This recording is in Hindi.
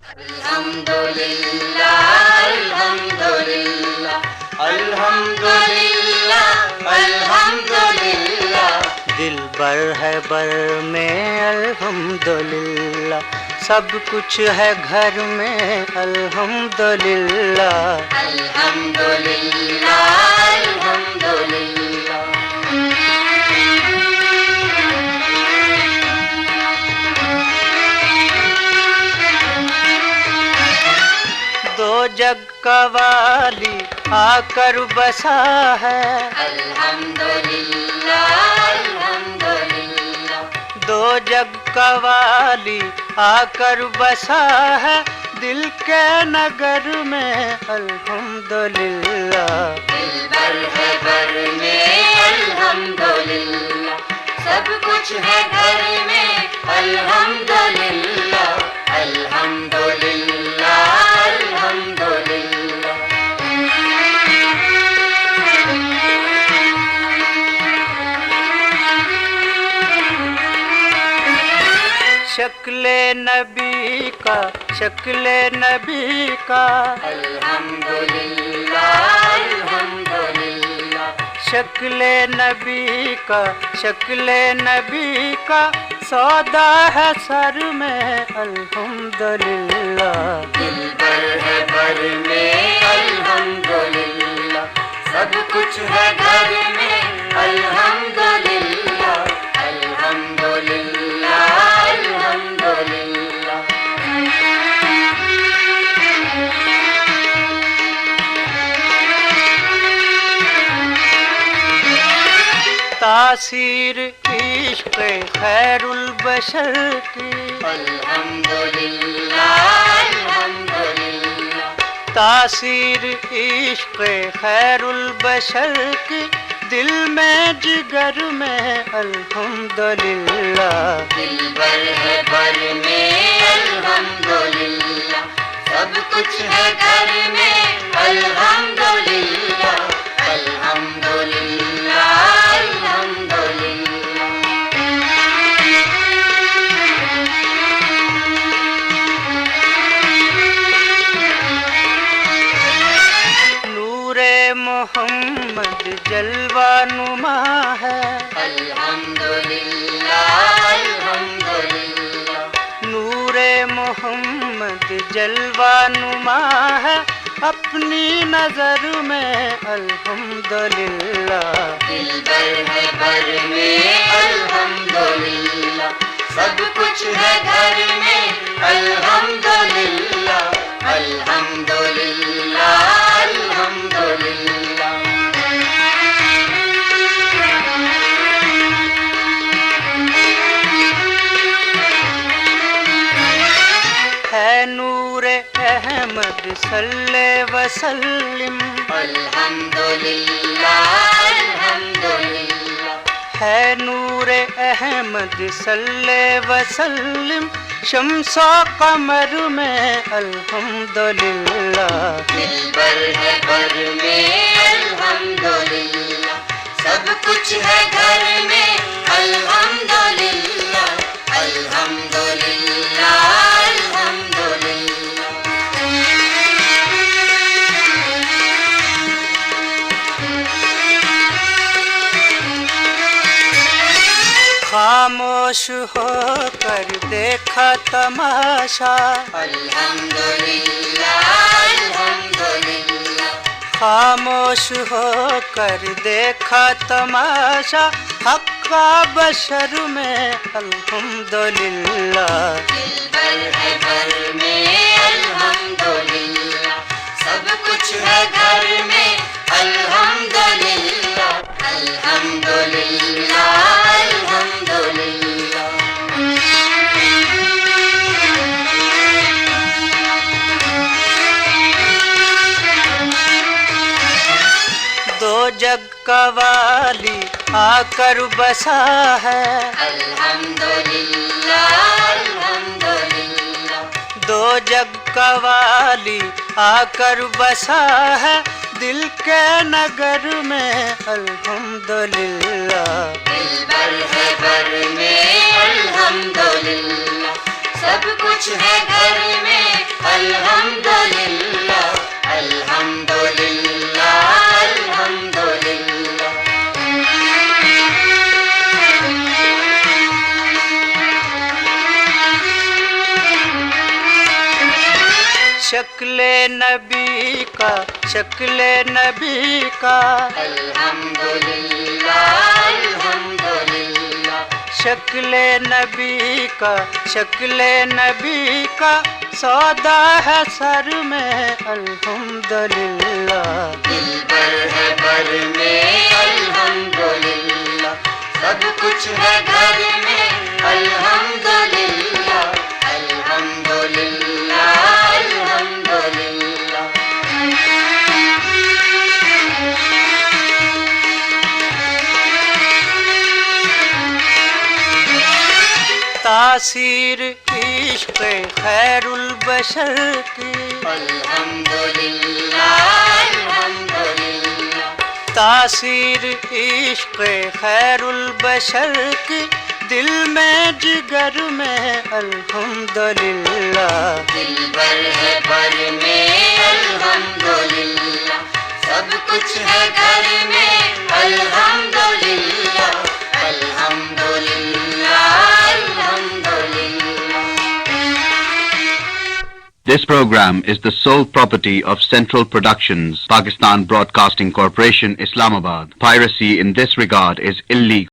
अल्हम्दुलिल्लाह अल्हम्दुलिल्लाह अल्हम्दुलिल्लाह अल्हम्दुलिल्लाह। दिल बर है बर में अल्हम्दुलिल्लाह, सब कुछ है घर में अल्हम्दुलिल्लाह। अल्हम्दुलिल्लाह अल्हम्दुलिल्लाह। दो जग का वाली आकर बसा है अल्हम्दुलिल्लाह अल्हम्दुलिल्लाह। दो जग का वाली आकर बसा है दिल के नगर में अल्हम्दुलिल्लाह। दिल बर है बर में अल्हम्दुलिल्लाह, सब कुछ है घर में अल्हम्दुलिल्लाह अल्हम्दुलिल्लाह अल्हम्दुलिल्लाह। शक्ले नबी का शक्ले नबी का अल्हम्दुलिल्लाह अल्हम्दुलिल्लाह। शक्ले नबी का शक्ले नबी का सौदा है सर में अल्हम्दुलिल्लाह। दिल बर है बर में अल्हम्दुलिल्लाह, सब कुछ है घर में अल्हम्दुलिल्लाह अल्हम्दुलिल्लाह अल्हम्दुलिल्लाह। तासीर इश्क़ खैरुल बशर की अल्हम्दुलिल्लाह अल्हम्दुलिल्लाह। तासीर इश्क़ खैरुल बशर की दिल में जिगर में अल्हम्दुलिल्लाह। दिल बर है बर में अल्हम्दुलिल्लाह, सब कुछ है घर में अल्हम्दुलिल्लाह अल्हम्दुलिल्लाह अल्हम्दुलिल्लाह। नूरे मोहम्मद जलवा नुमा है अल्हम्दुलिल्लाह अल्हम्दुलिल्लाह। नूरे मोहम्मद जलवा नुमा है अपनी नजर में अल्हम्दुलिल्लाह। दिल बर है बर में अल्हम्दुलिल्लाह, सब कुछ है घर में अल्हम्दुलिल्लाह अल्हम्दुलिल्लाह अल्हम्दुलिल्लाह। है नूरे अहमद सल्ले वसल्लिम अल्हम्दुलिल्लाह अल्हम्दुलिल्लाह। है नूरे अहमद सल्ले वसल्लिम शम्सो कमर में अल्हम्दुलिल्लाह। दिल बर है बर में अल्हम्दुलिल्लाह, सब कुछ है घर में अल्हम्दुलिल्लाह अल्हम्दुलिल्लाह अल्हम्दुलिल्लाह। खामोश होकर देखा तमाशा अल्हम्दुलिल्लाह अल्हम्दुलिल्लाह। खामोश होकर देखा तमाशा हक्का बशर में अल्हम्दुलिल्लाह। दिल बर है बर में अल्हम्दुलिल्लाह, सब कुछ है घर में अल्हम्दुलिल्लाह अल्हम्दुलिल्लाह अल्हम्दुलिल्लाह। दो जग का वाली आकर बसा है अल्हम्दुलिल्लाह अल्हम्दुलिल्लाह। दो जग का वाली आकर बसा है दिल के नगर में अल्हम्दुलिल्लाह। दिल बर है बर में अल्हम्दुलिल्लाह, सब कुछ है घर में शक्ले नबी का, शक्ले नबी का, अल्हम्दुलिल्लाह अल्हम्दुलिल्लाह। शक्ले नबी का, शक्ले नबी का सौदा है सर में अल्हम्दुलिल्लाह। दिलबर है बर में अल्हम्दुलिल्लाह, सब कुछ है घर में अल्हम्दुलिल्लाह अल्हम्दुलिल्लाह अल्हम्दुलिल्लाह। तासीर इश्क़ खैरुल बशर की, अल्हम्दुलिल्लाह अल्हम्दुलिल्लाह। तासीर इश्क़ खैरुल बशर की, दिल में जिगर में अल्हम्दुलिल्लाह। दिलबर है बर में अल्हम्दुलिल्लाह, सब कुछ है घर में अल्हम्दुलिल्लाह अल्हम्दुलिल्लाह अल्हम्दुलिल्लाह। This program is the sole property of Central Productions, Pakistan Broadcasting Corporation, Islamabad. Piracy in this regard is illegal.